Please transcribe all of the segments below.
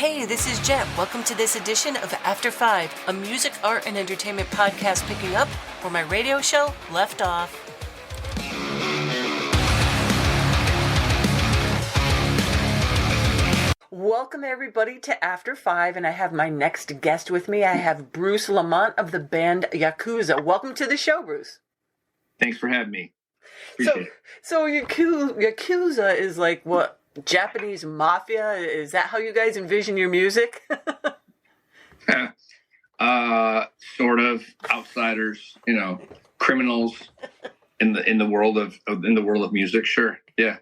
Hey, this is Jet. Welcome to this edition of After 5, a music, art, and entertainment podcast picking up where my radio show left off. Welcome, everybody, to After 5, and I have my next guest with me. I have Bruce Lamont of the band Yakuza. Welcome to the show, Bruce. Thanks for having me. Appreciate it. So Yakuza is like what? Japanese mafia? Is that how you guys envision your music? Sort of outsiders, criminals in the world of music. Sure, yeah.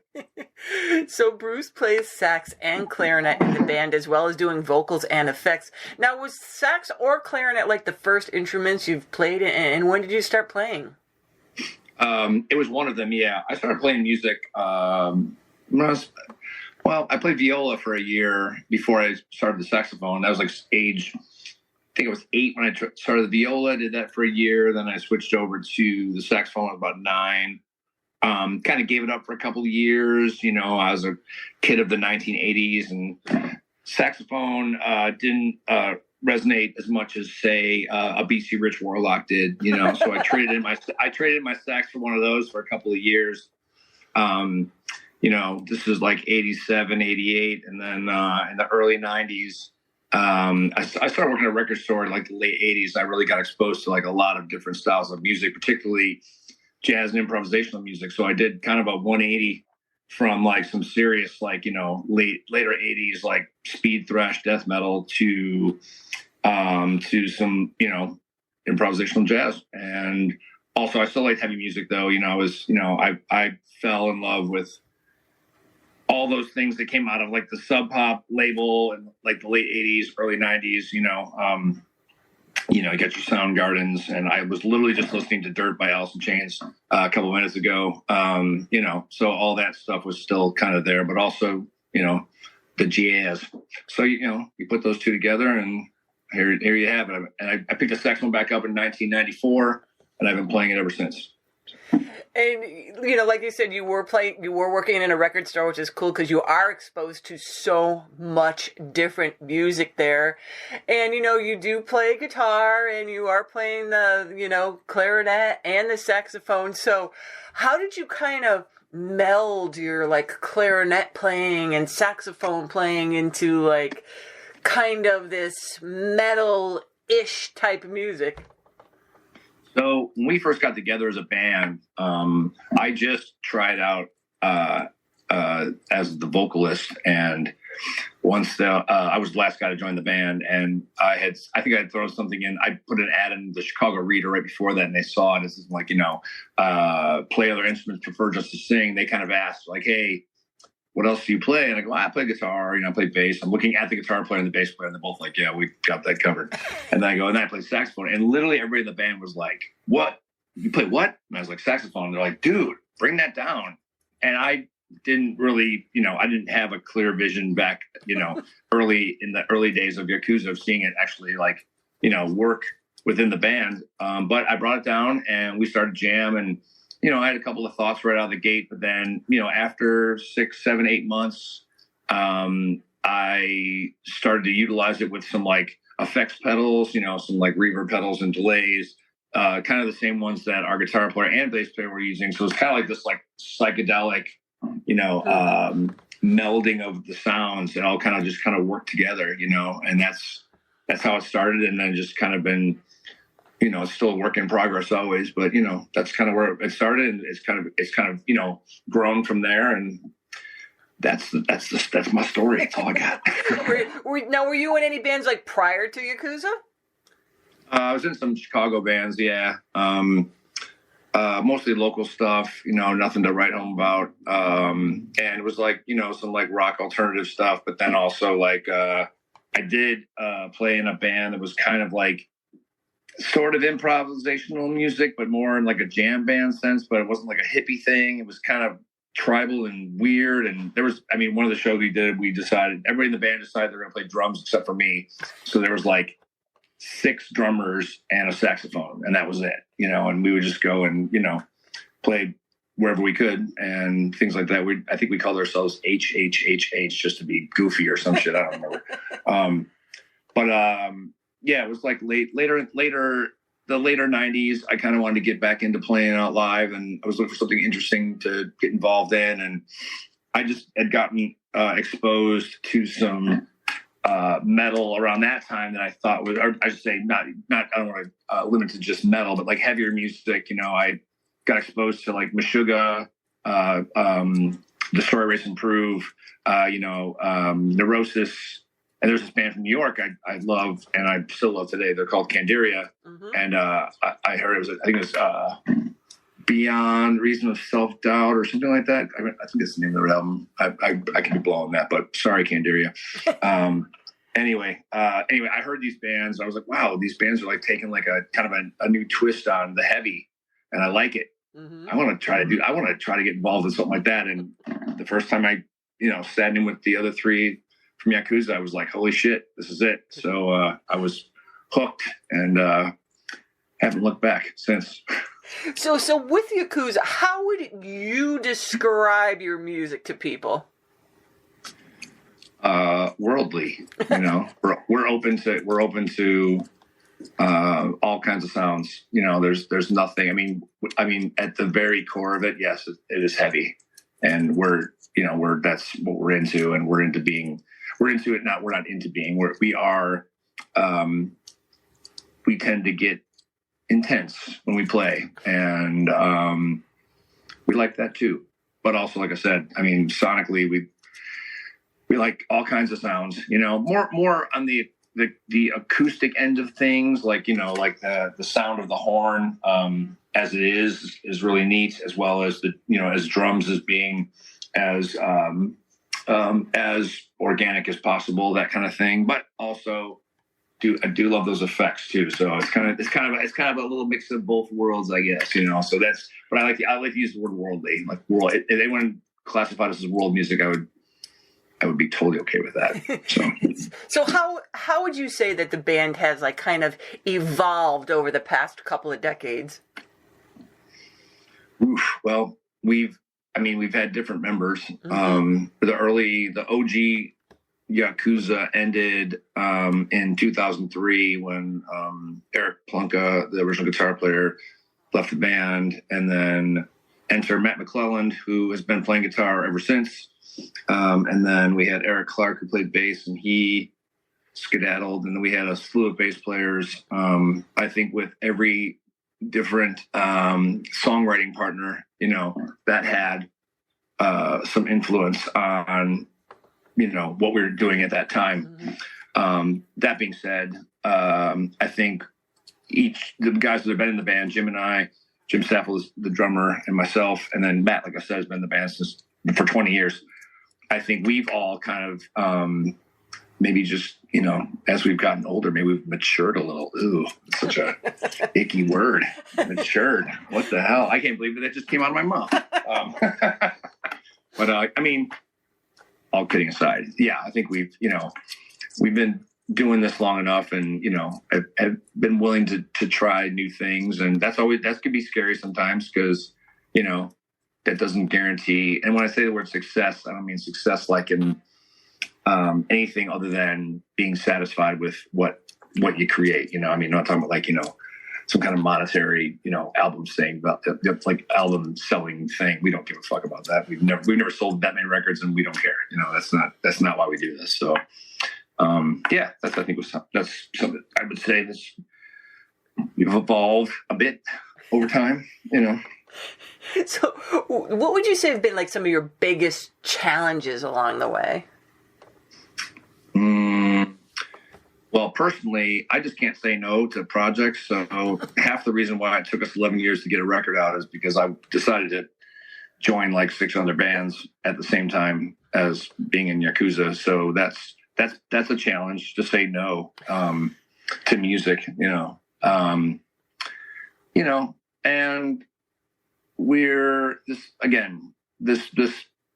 So Bruce plays sax and clarinet in the band, as well as doing vocals and effects. Now, was sax or clarinet like the first instruments you've played, and when did you start playing? It was one of them. Yeah, I started playing music. I played viola for a year before I started the saxophone. That was like age, I think it was 8 when I started the viola. Did that for a year. Then I switched over to the saxophone at about 9. Kind of gave it up for a couple of years. I was a kid of the 1980s, and saxophone didn't resonate as much as, say, a BC Rich Warlock did. So I traded in my sax for one of those for a couple of years. This is like 87, 88. And then in the early 90s, I started working at a record store in like the late 80s. I really got exposed to like a lot of different styles of music, particularly jazz and improvisational music. So I did kind of a 180 from like some serious, like, later 80s, like speed thrash death metal to some, improvisational jazz. And also I still like heavy music though. I fell in love with all those things that came out of like the Sub Pop label and like the late 80s, early 90s, you got your Soundgardens, and I was literally just listening to Dirt by Alice in Chains a couple of minutes ago. So all that stuff was still kind of there, but also, the jazz. So, you put those two together and here you have it. And I picked the saxophone back up in 1994 and I've been playing it ever since. And, like you said, you were working in a record store, which is cool because you are exposed to so much different music there. And, you do play guitar and you are playing the, clarinet and the saxophone. So how did you kind of meld your like clarinet playing and saxophone playing into like kind of this metal-ish type of music? So when we first got together as a band, I just tried out as the vocalist, and once I was the last guy to join the band, and I think I had thrown something in. I put an ad in the Chicago Reader right before that, and they saw it. It's like play other instruments, prefer just to sing. They kind of asked like, "Hey, what else do you play?" And I go, I play guitar, I play bass. I'm looking at the guitar player and the bass player, and they're both like, yeah, we got that covered. And then I go, and then I play saxophone. And literally everybody in the band was like, what? You play what? And I was like, saxophone. And they're like, dude, bring that down. And I didn't really, I didn't have a clear vision back, early in the early days of Yakuza of seeing it actually like, work within the band. But I brought it down and we started jam, and I had a couple of thoughts right out of the gate, but then, after 6, 7, 8 months, I started to utilize it with some like effects pedals, some like reverb pedals and delays, kind of the same ones that our guitar player and bass player were using. So it's kind of like this like psychedelic, melding of the sounds that all kind of work together, and that's how it started. And then just kind of been, it's still a work in progress always, but that's kind of where it started, and it's kind of grown from there, and that's my story. That's all I got. Were you in any bands like prior to Yakuza? I was in some Chicago bands, yeah. Mostly local stuff, nothing to write home about. And it was like some like rock alternative stuff, but then also like I did play in a band that was kind of like sort of improvisational music, but more in like a jam band sense, but it wasn't like a hippie thing. It was kind of tribal and weird. And there was, one of the shows we did, everybody in the band decided they're going to play drums except for me. So there was like 6 drummers and a saxophone, and that was it, and we would just go and, play wherever we could and things like that. I think we called ourselves HHHH just to be goofy or some shit. I don't remember. Yeah, it was like later, the later 90s. I kind of wanted to get back into playing out live, and I was looking for something interesting to get involved in. And I just had gotten exposed to some metal around that time that I thought was, or I should say, not I don't want to limit to just metal, but like heavier music. I got exposed to like Meshuggah, Destroy, Erase, Improve, Neurosis. And there's this band from New York I love, and I still love today. They're called Candiria. Mm-hmm. And I heard I think it was Beyond Reason of Self-Doubt or something like that. I think it's the name of their album. I could be blowing that, but sorry, Candiria. Anyway, I heard these bands. I was like, wow, these bands are like taking like a kind of a new twist on the heavy, and I like it. Mm-hmm. I want to try to get involved in something like that. And the first time I, sat in with the other three from Yakuza, I was like, holy shit, this is it. So I was hooked, and haven't looked back since. So with Yakuza, how would you describe your music to people? Worldly, we're open to all kinds of sounds. There's nothing. I mean, at the very core of it, yes, it is heavy, and that's what we're into, and we're into it. We're not into being. We tend to get intense when we play, and we like that too. But also, like I said, sonically, we like all kinds of sounds. More on the acoustic end of things, like the sound of the horn as it is really neat, as well as as drums as being as organic as possible, that kind of thing. But also, I do love those effects too. So it's kind of a little mix of both worlds, I guess. So that's. But I like to use the word worldly, like world. If anyone classified us as world music, I would be totally okay with that. So how would you say that the band has like kind of evolved over the past couple of decades? Well, we've had different members. Mm-hmm. The OG Yakuza ended in 2003 when Eric Plunka, the original guitar player, left the band, and then enter Matt McClelland, who has been playing guitar ever since. And then we had Eric Clark, who played bass, and he skedaddled. And then we had a slew of bass players. I think with every different songwriting partner, that had some influence on, what we were doing at that time. Mm-hmm. That being said, I think the guys that have been in the band, Jim Staffel is the drummer, and myself, and then Matt, like I said, has been in the band for 20 years. I think we've all kind of maybe just, as we've gotten older, maybe we've matured a little. Ooh, it's such a icky word. Matured. What the hell? I can't believe that just came out of my mouth. But all kidding aside, yeah, I think we've been doing this long enough, and have been willing to try new things, and that could be scary sometimes, because that doesn't guarantee. And when I say the word success, I don't mean success like in anything other than being satisfied with what you create. I'm not talking about like some kind of monetary album thing, about the like album selling thing. We don't give a fuck about that. We've never sold that many records, and we don't care. That's not why we do this. So that's something I would say we've evolved a bit over time. So what would you say have been like some of your biggest challenges along the way? Well, personally, I just can't say no to projects. So half the reason why it took us 11 years to get a record out is because I decided to join like 6 other bands at the same time as being in Yakuza. So that's a challenge to say no to music, and we're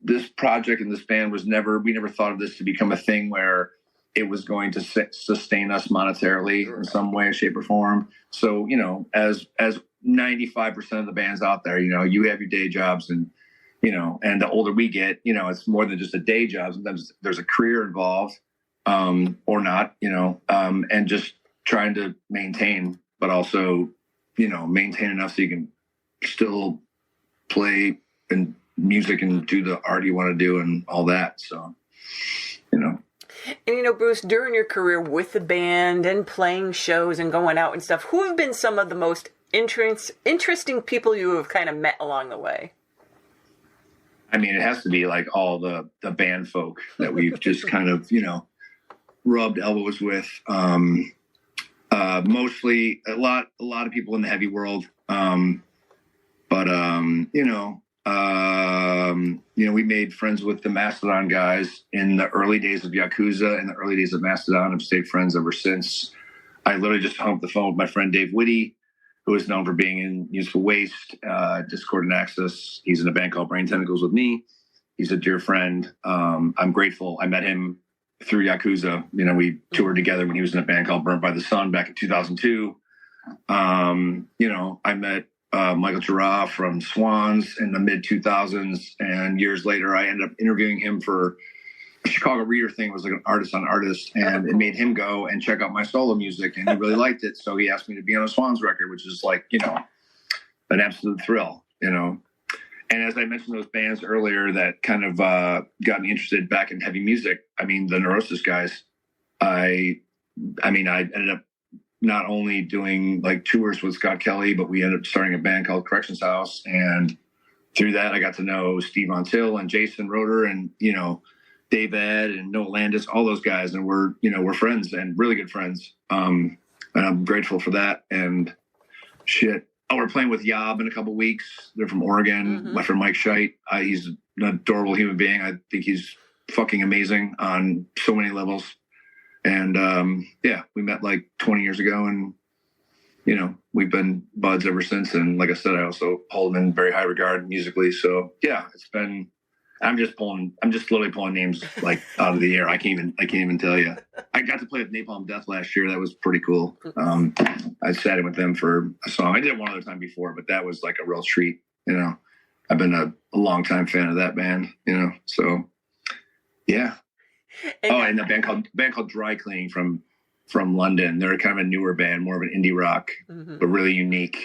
this project and this band we never thought of this to become a thing where it was going to sustain us monetarily in some way, shape, or form. So, as 95% of the bands out there, you have your day jobs, and and the older we get, it's more than just a day job. Sometimes there's a career involved, or not, and just trying to maintain, but also, maintain enough so you can still play and music and do the art you want to do and all that. So, And Bruce, during your career with the band and playing shows and going out and stuff, who have been some of the most interesting people you have kind of met along the way? I mean, it has to be like all the band folk that we've just kind of, rubbed elbows with. Mostly a lot of people in the heavy world. We made friends with the Mastodon guys in the early days of Yakuza and the early days of Mastodon. I've stayed friends ever since. I literally just hung up the phone with my friend Dave Whitty, who is known for being in Useful Waste, Discord and Access. He's in a band called Brain Tentacles with me. He's a dear friend. I'm grateful. I met him through Yakuza. We toured together when he was in a band called Burnt by the Sun back in 2002. I met Michael Girard from Swans in the mid 2000s, and years later I ended up interviewing him for a Chicago Reader thing. It was like an artist on artist, and it made him go and check out my solo music, and he really liked it, so he asked me to be on a Swans record, which is like an absolute thrill. And as I mentioned those bands earlier that kind of got me interested back in heavy music, I mean the Neurosis guys, I ended up not only doing like tours with Scott Kelly, but we ended up starting a band called Corrections House. And through that, I got to know Steve Montill and Jason Roeder and, Dave Ed and Noah Landis, all those guys. And we're friends and really good friends. And I'm grateful for that. And shit. Oh, we're playing with Yob in a couple weeks. They're from Oregon. Mm-hmm. My friend Mike Scheidt. He's an adorable human being. I think he's fucking amazing on so many levels. And, we met like 20 years ago and, we've been buds ever since. And like I said, I also hold him in very high regard musically. So yeah, I'm just literally pulling names like out of the air. I can't even tell you. I got to play with Napalm Death last year. That was pretty cool. I sat in with them for a song. I did it one other time before, but that was like a real treat. I've been a long time fan of that band, so yeah. And a band called Dry Cleaning from London. They're kind of a newer band, more of an indie rock, but really unique.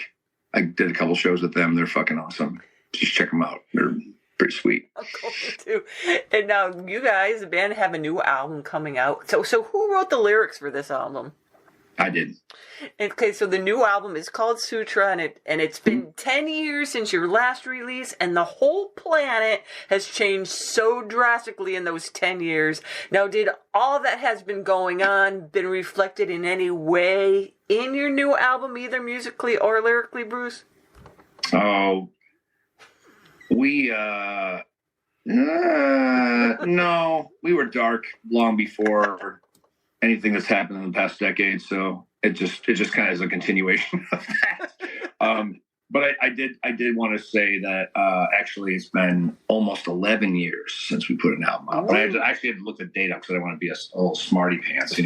I did a couple shows with them. They're fucking awesome. Just check them out. They're pretty sweet. I'm going to. And now you guys, the band, have a new album coming out. So who wrote the lyrics for this album? I did. Okay, so the new album is called Sutra, and it's been 10 years since your last release, and the whole planet has changed so drastically in those 10 years. Now, did all that has been going on been reflected in any way in your new album, either musically or lyrically, Bruce? Oh, no, we were dark long before anything that's happened in the past decade. So it just kind of is a continuation of that. But I did want to say that actually it's been almost 11 years since we put an album out. But I actually had to look the date up because I don't want to be a little smarty pants,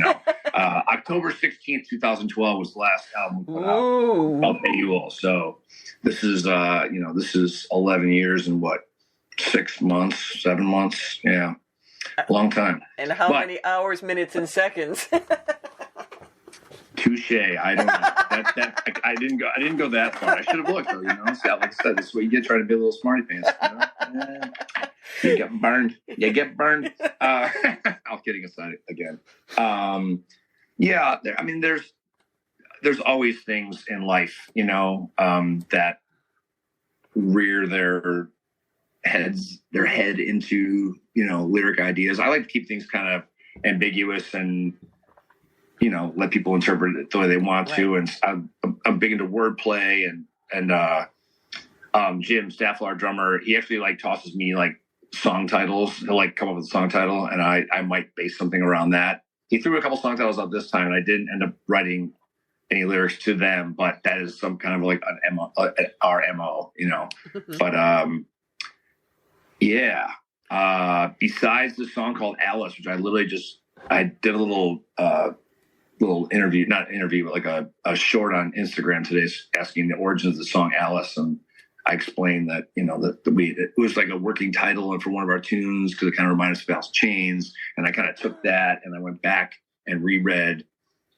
October 16th, 2012 was the last album we put out called AUL. So this is 11 years and 6 months, 7 months. Yeah. Long time. And how many hours, minutes, and seconds? Touche. I don't know. I didn't go that far. I should have looked though, So, like I said, this is what you get trying to be a little smarty pants. You get burned. I'll kidding aside again. There's always things in life, that rear their head into, lyric ideas. I like to keep things kind of ambiguous and, let people interpret it the way they want to. And I'm big into wordplay and Jim Staffel, our drummer, he actually like tosses me like song titles. He'll like come up with a song title and I might base something around that. He threw a couple song titles out this time and I didn't end up writing any lyrics to them, but that is some kind of like our MO, but, yeah. Besides the song called Alice, which I did a little interview, not interview, but like a short on Instagram today asking the origins of the song Alice. And I explained that, that it was like a working title for one of our tunes because it kind of reminded us of Alice in Chains. And I kind of took that and I went back and reread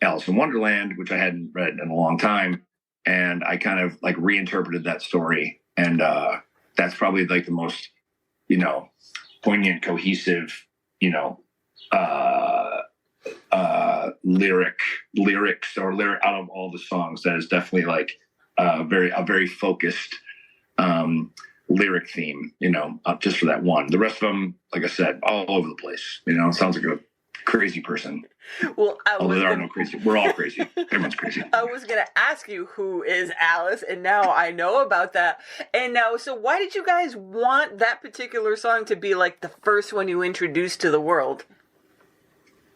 Alice in Wonderland, which I hadn't read in a long time. And I kind of like reinterpreted that story. And that's probably like the most, poignant, cohesive, lyrics out of all the songs. That is definitely like a very focused lyric theme, just for that one. The rest of them, like I said, all over the place. It sounds like a crazy person. Well, there are no crazy. We're all crazy. Everyone's crazy. I was going to ask you who is Alice, and now I know about that. And now, so why did you guys want that particular song to be like the first one you introduced to the world?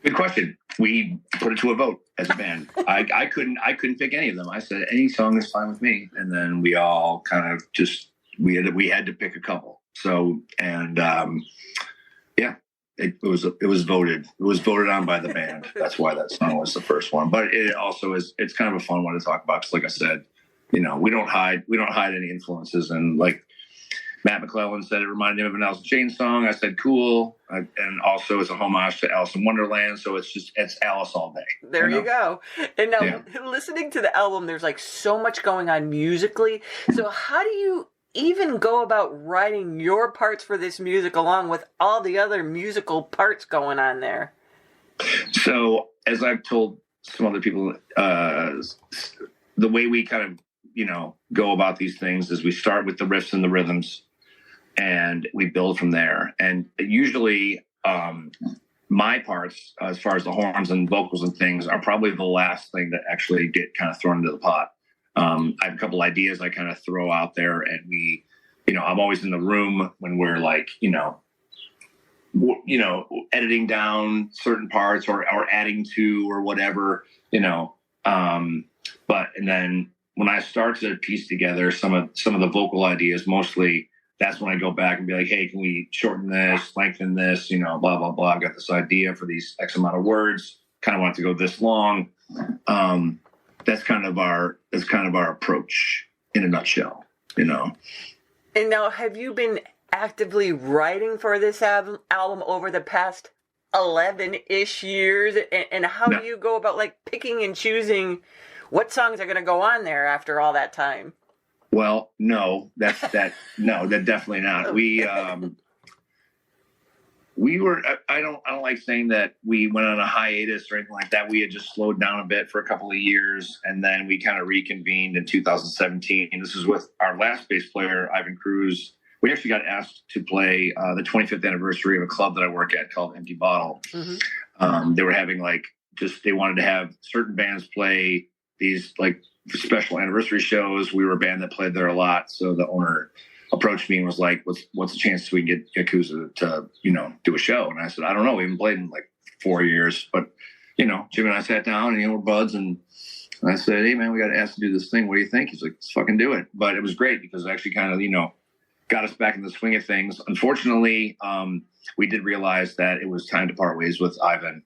Good question. We put it to a vote as a band. I couldn't pick any of them. I said any song is fine with me, and then we all kind of just we had to pick a couple. So it was voted. It was voted on by the band. That's why that song was the first one. But it also it's kind of a fun one to talk about. Because like I said, we don't hide any influences. And like Matt McClellan said, it reminded him of an Alice in Chains song. I said, cool. And also it's a homage to Alice in Wonderland. So it's Alice all day. There you go. And now listening to the album, there's like so much going on musically. So how do you even go about writing your parts for this music along with all the other musical parts going on there? So as I've told some other people, the way we kind of, go about these things is we start with the riffs and the rhythms and we build from there. And usually my parts, as far as the horns and vocals and things, are probably the last thing that actually get kind of thrown into the pot. I have a couple ideas I kind of throw out there, and we, I'm always in the room when we're like, editing down certain parts or adding to or whatever, and then when I start to piece together some of the vocal ideas, mostly that's when I go back and be like, hey, can we shorten this, lengthen this, blah, blah, blah. I've got this idea for these X amount of words, kind of want it to go this long. That's kind of our approach in a nutshell, And now, have you been actively writing for this album over the past 11-ish years? And how do you go about like picking and choosing what songs are going to go on there after all that time? Well, no, that definitely not. We were, I don't like saying that we went on a hiatus or anything like that. We had just slowed down a bit for a couple of years, and then we kind of reconvened in 2017. And this is with our last bass player, Ivan Cruz. We actually got asked to play the 25th anniversary of a club that I work at called Empty Bottle. Mm-hmm. They were having they wanted to have certain bands play these like special anniversary shows. We were a band that played there a lot. So the owner approached me and was like, what's the chance we can get Yakuza to, do a show? And I said, I don't know. We haven't played in like 4 years, but Jim and I sat down and, we're buds. And I said, hey man, we got asked to do this thing. What do you think? He's like, let's fucking do it. But it was great because it actually kind of, got us back in the swing of things. Unfortunately, we did realize that it was time to part ways with Ivan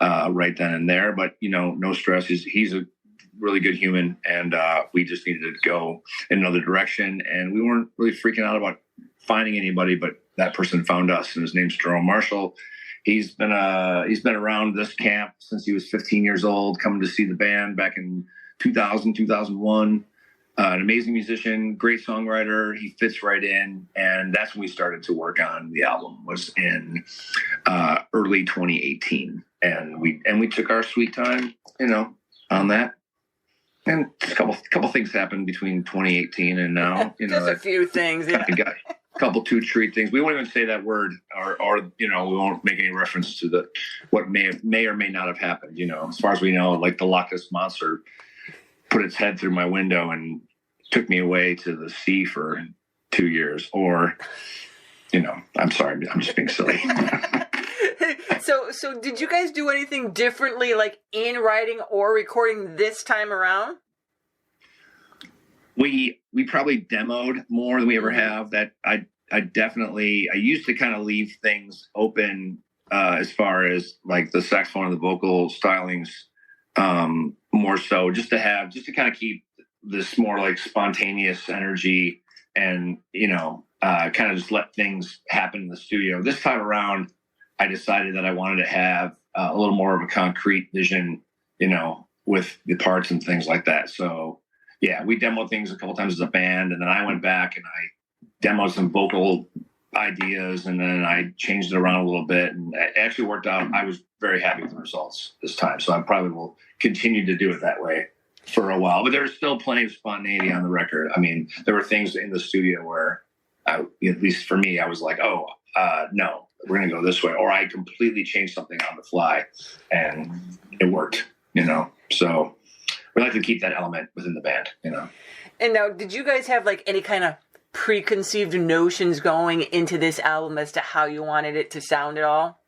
right then and there, but no stress. He's a really good human, and we just needed to go in another direction, and we weren't really freaking out about finding anybody, but that person found us, and his name's Jerome Marshall. He's been around this camp since he was 15 years old, coming to see the band back in 2000, 2001. An amazing musician, great songwriter. He fits right in, and that's when we started to work on the album. Was in early 2018, and we took our sweet time, on that. And a couple things happened between 2018 and now. Just a few things. Yeah. Got a couple two treat things. We won't even say that word, or we won't make any reference to what may or may not have happened. As far as we know, like the Loch Ness Monster put its head through my window and took me away to the sea for 2 years. Or, I'm sorry, I'm just being silly. So did you guys do anything differently, like in writing or recording this time around? We probably demoed more than we ever have. That I used to kind of leave things open as far as like the saxophone and the vocal stylings, more so just to kind of keep this more like spontaneous energy and kind of just let things happen in the studio. This time around, I decided that I wanted to have a little more of a concrete vision, with the parts and things like that. So yeah, we demoed things a couple times as a band, and then I went back and I demoed some vocal ideas, and then I changed it around a little bit, and it actually worked out. I was very happy with the results this time, so I probably will continue to do it that way for a while. But there's still plenty of spontaneity on the record. I mean, there were things in the studio where, at least for me, I was like, no, we're going to go this way. Or I completely changed something on the fly, and it worked, So we like to keep that element within the band, And now, did you guys have like any kind of preconceived notions going into this album as to how you wanted it to sound at all?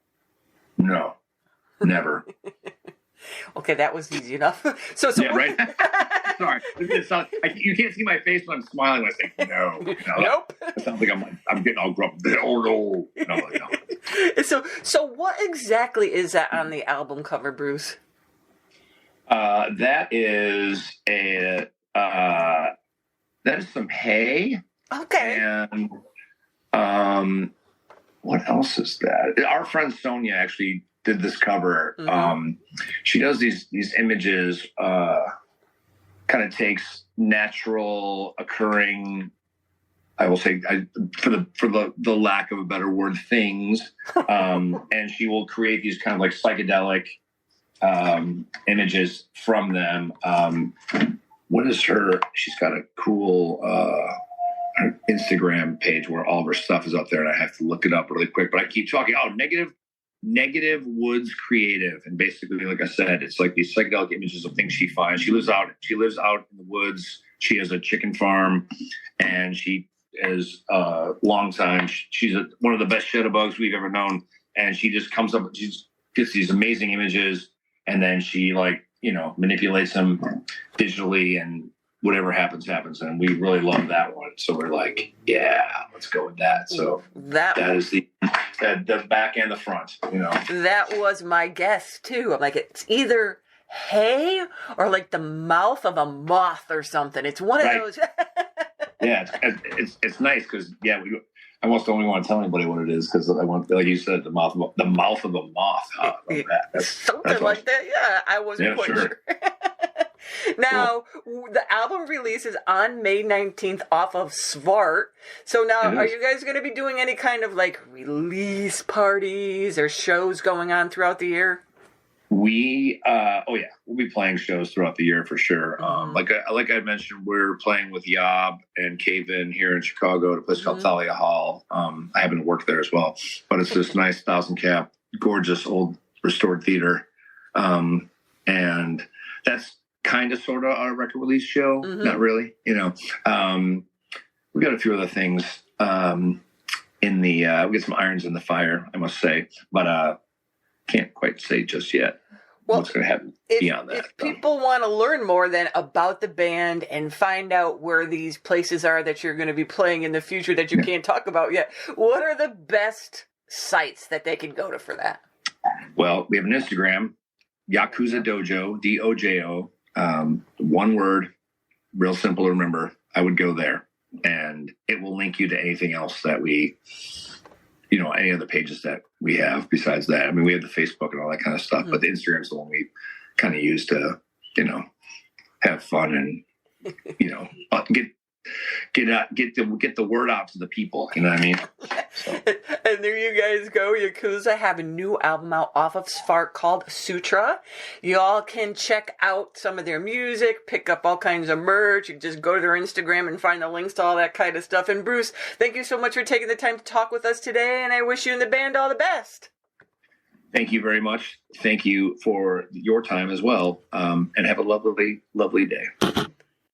No, never. Okay, that was easy enough. So yeah, right. Sorry, you can't see my face when I'm smiling when I say no. Nope. It sounds like I'm getting all grumpy. Oh no. So what exactly is that on the album cover, Bruce? That is some hay. Okay. And what else is that? Our friend Sonia actually did this cover. Mm-hmm. She does these images, kind of takes natural occurring, I will say, for the lack of a better word, things, and she will create these kind of like psychedelic images from them. What is she's got a cool Instagram page where all of her stuff is up there, and I have to look it up really quick, but I keep talking. Negative Woods Creative. And basically, like I said, it's like these psychedelic images of things she finds. She lives out in the woods. She has a chicken farm, and she is a long time. She's one of the best shutterbugs we've ever known. And she just comes up, she gets these amazing images, and then she manipulates them digitally, and whatever happens. And we really love that one. So we're like, yeah, let's go with that. So that is the back and the front, That was my guess too. I'm like, it's either hay or like the mouth of a moth or something. It's one of those. Yeah, it's nice because I almost don't even want to tell anybody what it is because I want, like you said, the mouth of a moth. I love that. That's awesome. Like that. Yeah, I wasn't quite sure. Now, the album releases on May 19th off of Svart. So now, are you guys going to be doing any kind of like release parties or shows going on throughout the year? We'll be playing shows throughout the year for sure. Like I mentioned, we're playing with Yob and Cave-In here in Chicago at a place called Thalia Hall. I happen to work there as well, but it's this nice 1,000-cap, gorgeous old restored theater, and that's kind of sort of our record release show. Not really, we got a few other things in the we get some irons in the fire, I must say, but can't quite say just yet what's going to happen beyond that. If people want to learn more then about the band and find out where these places are that you're going to be playing in the future that you can't talk about yet, what are the best sites that they can go to for that? Well, we have an Instagram, Yakuza Dojo, DOJO. One word, real simple to remember. I would go there, and it will link you to anything else that we, any other pages that we have besides that. I mean, we have the Facebook and all that kind of stuff, but the Instagram is the one we kind of use to, have fun and, get the word out to the people. You know what I mean? So. And there you guys go. Yakuza have a new album out off of Spark called Sutra. You all can check out some of their music, pick up all kinds of merch. You can just go to their Instagram and find the links to all that kind of stuff. And Bruce, thank you so much for taking the time to talk with us today. And I wish you and the band all the best. Thank you very much. Thank you for your time as well. And have a lovely, lovely day.